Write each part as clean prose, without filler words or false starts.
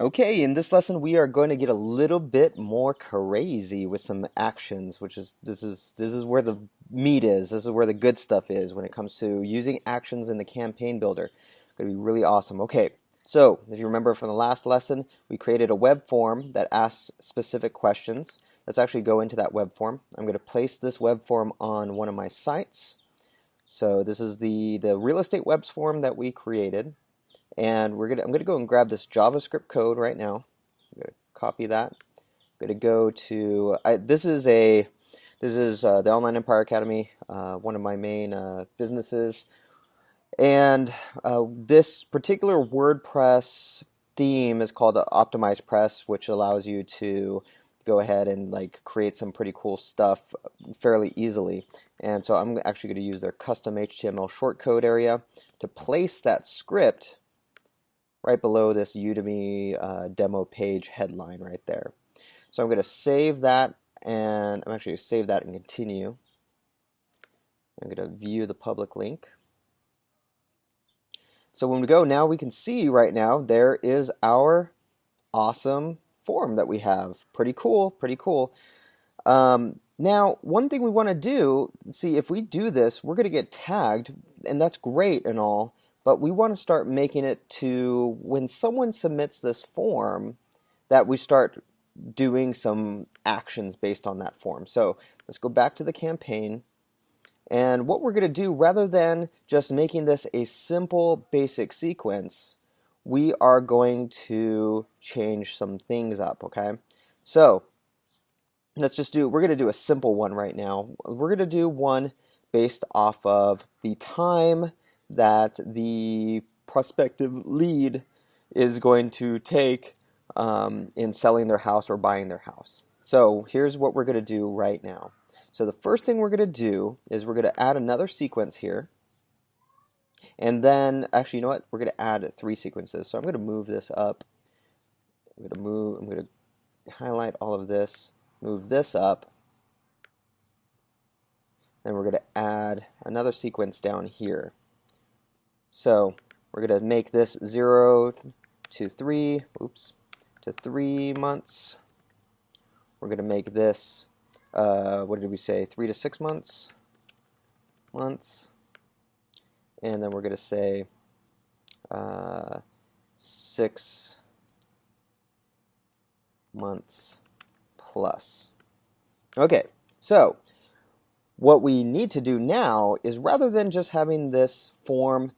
Okay, in this lesson we are going to get a little bit more crazy with some actions, which is this is where the meat is. This is where the good stuff is when it comes to using actions in the campaign builder. Going to be really awesome. Okay, so if you remember from the last lesson, we created a web form that asks specific questions. Let's actually go into that web form. I'm going to place this web form on one of my sites. So this is the real estate webs form that we created. And I'm gonna go and grab this JavaScript code right now. I'm gonna copy that. I'm gonna go to this is the Online Empire Academy, one of my main businesses, and this particular WordPress theme is called Optimized Press, which allows you to go ahead and like create some pretty cool stuff fairly easily. And so I'm actually going to use their custom HTML shortcode area to place that script right below this Udemy demo page headline right there. So I'm going to save that, and I'm actually going to save that and continue. I'm going to view the public link. So when we go now, we can see right now there is our awesome form that we have. Pretty cool, pretty cool. Now, one thing we want to do, see, if we do this, we're going to get tagged, and that's great and all, but we want to start making it to when someone submits this form that we start doing some actions based on that form. So let's go back to the campaign. And what we're going to do, rather than just making this a simple basic sequence, we are going to change some things up, okay? So we're going to do a simple one right now. We're going to do one based off of the time that the prospective lead is going to take in selling their house or buying their house. So here's what we're going to do right now. So the first thing we're going to do is we're going to add another sequence here. And then, actually, you know what? We're going to add 3 sequences. So I'm going to move this up. I'm going to highlight all of this, move this up. And we're going to add another sequence down here. So we're going to make this 0 to 3, to 3 months. We're going to make this, what did we say, 3 to 6 months? And then we're going to say 6 months plus. Okay, so what we need to do now is, rather than just having this form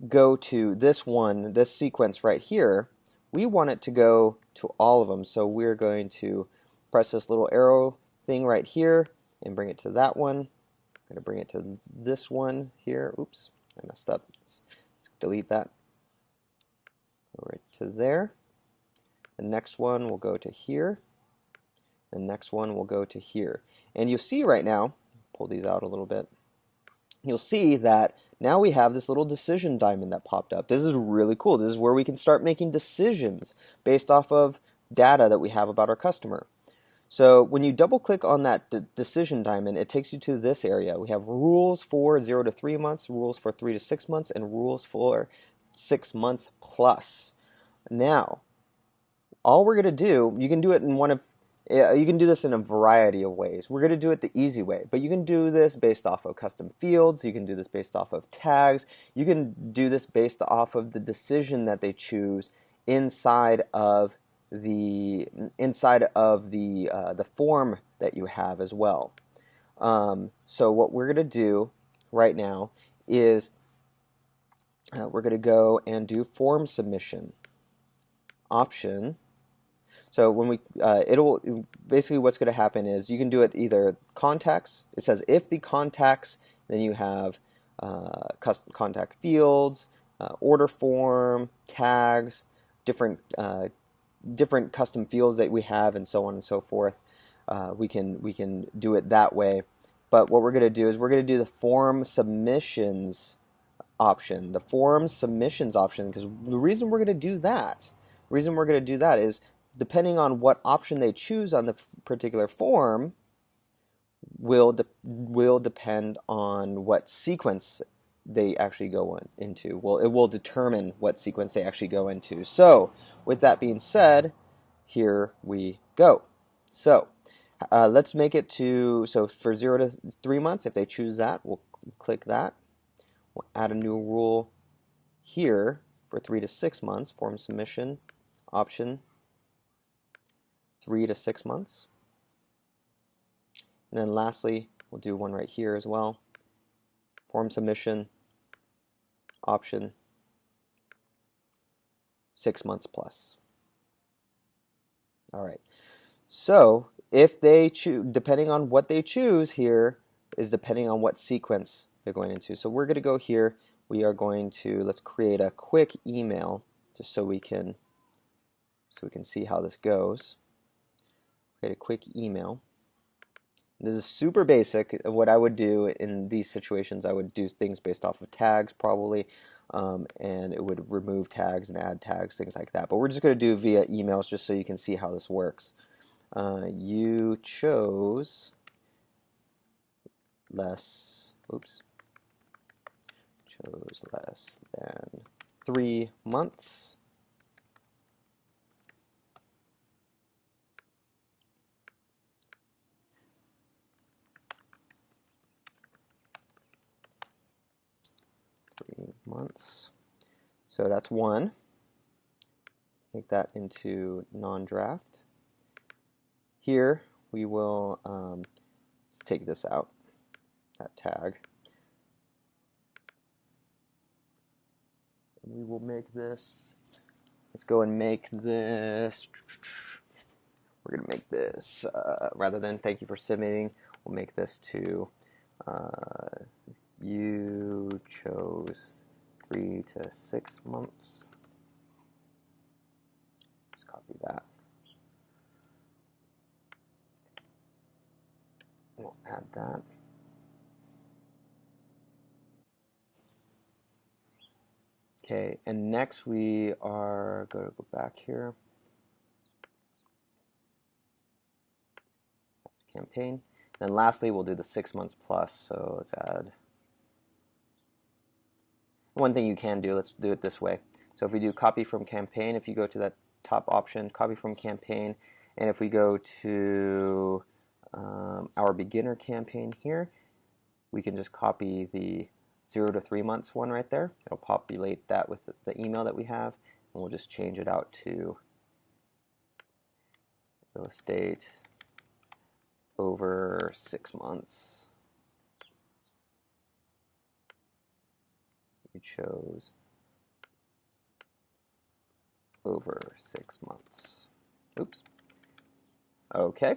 go to this sequence right here, we want it to go to all of them. So we're going to press this little arrow thing right here and bring it to that one. I'm going to bring it to this one here. Oops, I messed up. Let's delete that. Go right to there. The next one will go to here. The next one will go to here. And you'll see right now, pull these out a little bit, you'll see that now we have this little decision diamond that popped up. This is really cool. This is where we can start making decisions based off of data that we have about our customer. So when you double click on that decision diamond, it takes you to this area. We have rules for 0 to 3 months, rules for 3 to 6 months, and rules for 6 months plus. Now, all we're going to do, you can do it in you can do this in a variety of ways. We're going to do it the easy way, but you can do this based off of custom fields. You can do this based off of tags. You can do this based off of the decision that they choose inside of the form that you have as well. So what we're going to do right now is we're going to go and do form submission option. So when we, basically what's going to happen is you can do it either contacts. It says if the contacts, then you have contact fields, order form, tags, different custom fields that we have, and so on and so forth. We can do it that way. But what we're going to do is we're going to do the form submissions option. The form submissions option, because the reason we're going to do that is, depending on what option they choose on the particular form, will depend on what sequence they actually go into. Well, it will determine what sequence they actually go into. So with that being said, here we go. So let's make it to, so for 0 to 3 months, if they choose that, we'll click that. We'll add a new rule here for 3 to 6 months, form submission option 3 to 6 months. And then lastly, we'll do one right here as well. Form submission option 6 months plus. All right. So if they choose, depending on what they choose here, is depending on what sequence they're going into. So we're going to go here. We are going to, let's create a quick email just so we can see how this goes. Create a quick email. This is super basic. What I would do in these situations, I would do things based off of tags probably, and it would remove tags and add tags, things like that. But we're just going to do via emails just so you can see how this works. You chose less than 3 months. Months. So that's one. Make that into non-draft. Here we will let's take this out, that tag. We will make this, let's go and make this, we're going to make this, rather than thank you for submitting, we'll make this to you chose 3 to 6 months. Just copy that. We'll add that. Okay, and next we are going to go back here. Campaign. And lastly, we'll do the 6 months plus. So let's add. One thing you can do, let's do it this way. So if we do copy from campaign, if you go to that top option, copy from campaign, and if we go to our beginner campaign here, we can just copy the 0 to 3 months one right there. It'll populate that with the email that we have, and we'll just change it out to real estate over 6 months. You chose over 6 months. Oops. Okay.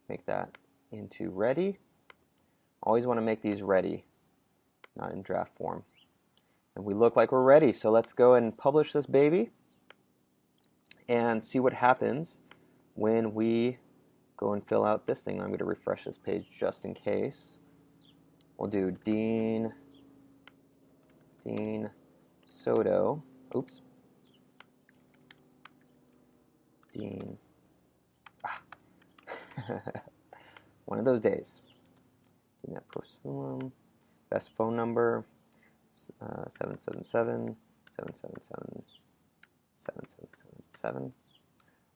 Make that into ready. Always want to make these ready, not in draft form. And we look like we're ready, so let's go and publish this baby and see what happens when we go and fill out this thing. I'm going to refresh this page just in case. We'll do Dean Soto. Oops. Dean. One of those days. Dean at Prosumum. Best phone number 777-777-7777.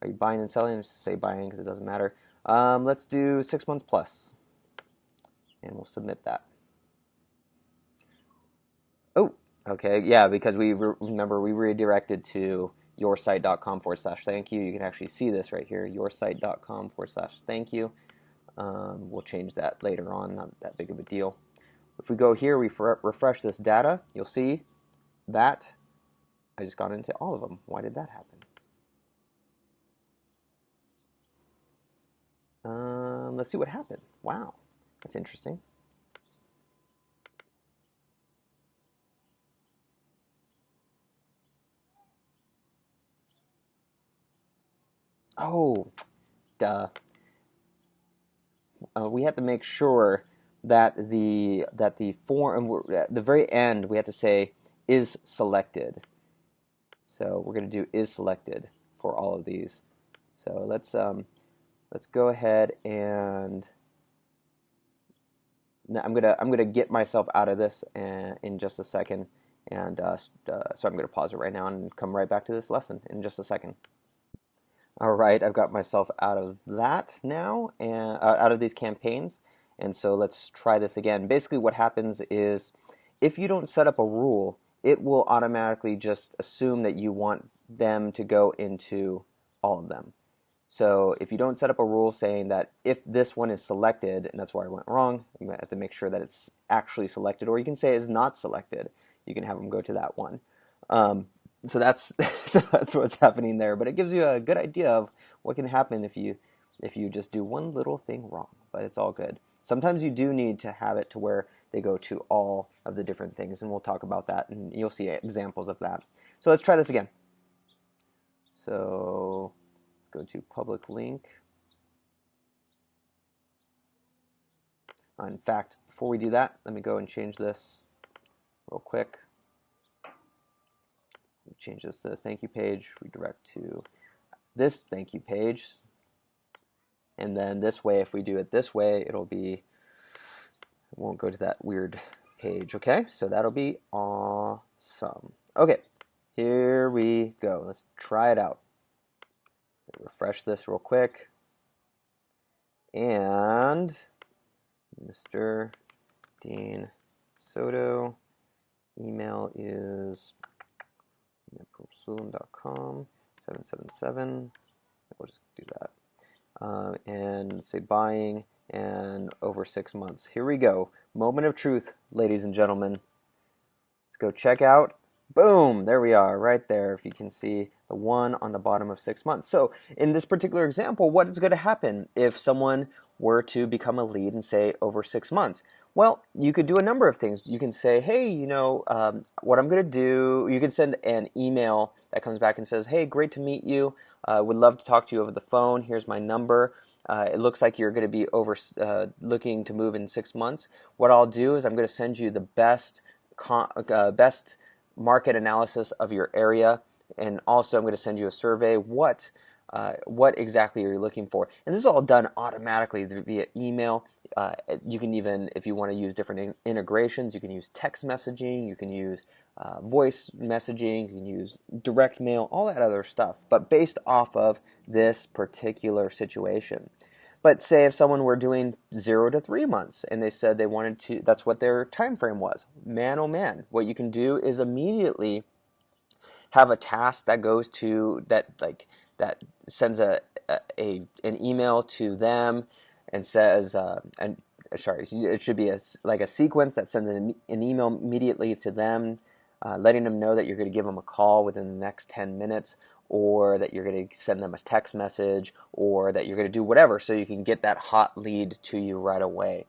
Are you buying and selling? Just say buying because it doesn't matter. Let's do 6 months plus. And we'll submit that. Oh, okay. Yeah, because we remember we redirected to yoursite.com/thank you. You can actually see this right here, yoursite.com/thank you. We'll change that later on, not that big of a deal. If we go here, we refresh this data, you'll see that I just got into all of them. Why did that happen? Let's see what happened. Wow, that's interesting. Oh, duh. We have to make sure that the form at the very end we have to say is selected. So we're going to do is selected for all of these. So let's go ahead and I'm gonna get myself out of this in just a second And so I'm going to pause it right now and come right back to this lesson in just a second. All right, I've got myself out of that now, and out of these campaigns. And so let's try this again. Basically, what happens is if you don't set up a rule, it will automatically just assume that you want them to go into all of them. So if you don't set up a rule saying that if this one is selected, and that's where I went wrong, you might have to make sure that it's actually selected, or you can say it's not selected. You can have them go to that one. So that's so that's what's happening there. But it gives you a good idea of what can happen if you just do one little thing wrong. But it's all good. Sometimes you do need to have it to where they go to all of the different things, and we'll talk about that, and you'll see examples of that. So let's try this again. So let's go to public link. In fact, before we do that, let me go and change this real quick. Change this to the thank you page, redirect to this thank you page. And then this way, if we do it this way, it'll be, it won't go to that weird page, okay? So that'll be awesome. Okay, here we go. Let's try it out. Refresh this real quick. And Mr. Dean Soto, email is prozoom.com 777. We'll just do that. And say buying and over 6 months. Here we go. Moment of truth, ladies and gentlemen. Let's go check out. Boom! There we are, right there. If you can see the one on the bottom of 6 months. So in this particular example, what is going to happen if someone were to become a lead and say over 6 months? Well, you could do a number of things. You can say, hey, what I'm going to do, you can send an email that comes back and says, hey, great to meet you. Would love to talk to you over the phone. Here's my number. It looks like you're going to be looking to move in 6 months. What I'll do is I'm going to send you the best market analysis of your area, and also I'm going to send you a survey. What exactly are you looking for? And this is all done automatically via email. You can even, if you want to use different integrations, you can use text messaging, you can use voice messaging, you can use direct mail, all that other stuff, but based off of this particular situation. But say if someone were doing 0 to 3 months and they said they wanted to, that's what their time frame was. Man, oh man, what you can do is immediately have a task that goes to that sends an email to them and says it should be a sequence that sends an email immediately to them, letting them know that you're going to give them a call within the next 10 minutes, or that you're going to send them a text message, or that you're going to do whatever so you can get that hot lead to you right away.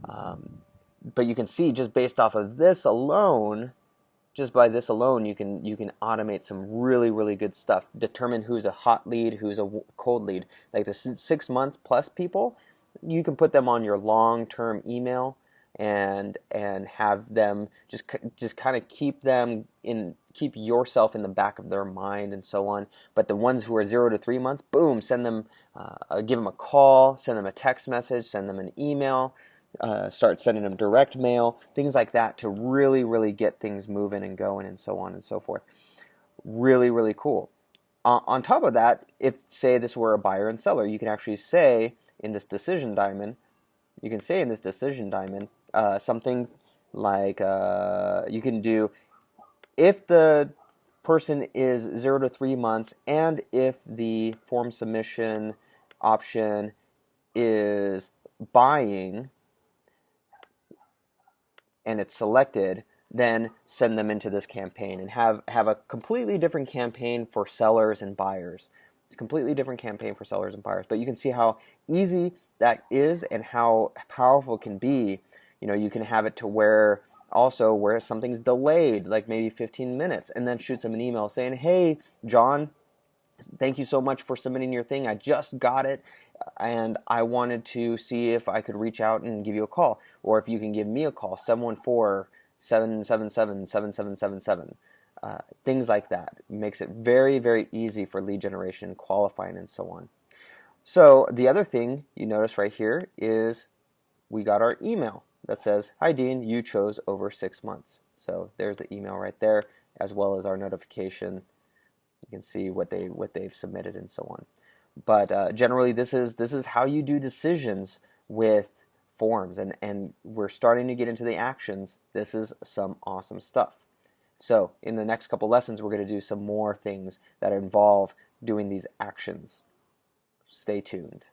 But you can see just based off of this alone, just by this alone, you can automate some really, really good stuff. Determine who's a hot lead, who's a cold lead. Like the 6 months plus people, you can put them on your long-term email and have them just kind of keep yourself in the back of their mind and so on. But the ones who are 0 to 3 months, boom, send them, give them a call, send them a text message, send them an email. Start sending them direct mail, things like that, to really, really get things moving and going and so on and so forth. Really, really cool. On top of that, if, say, this were a buyer and seller, you can actually say in this decision diamond, something like, you can do, if the person is 0 to 3 months and if the form submission option is buying, and it's selected, then send them into this campaign and have a completely different campaign for sellers and buyers. It's a completely different campaign for sellers and buyers. But you can see how easy that is and how powerful it can be. You can have it to where something's delayed, like maybe 15 minutes, and then shoot them an email saying, hey, John, thank you so much for submitting your thing. I just got it, and I wanted to see if I could reach out and give you a call, or if you can give me a call, 714-777-7777. Things like that. Makes it very, very easy for lead generation, qualifying, and so on. So the other thing you notice right here is we got our email that says, hi, Dean, you chose over 6 months. So there's the email right there, as well as our notification. You can see what they've submitted and so on. But generally, this is how you do decisions with forms, and we're starting to get into the actions. This is some awesome stuff. So in the next couple lessons, we're going to do some more things that involve doing these actions. Stay tuned.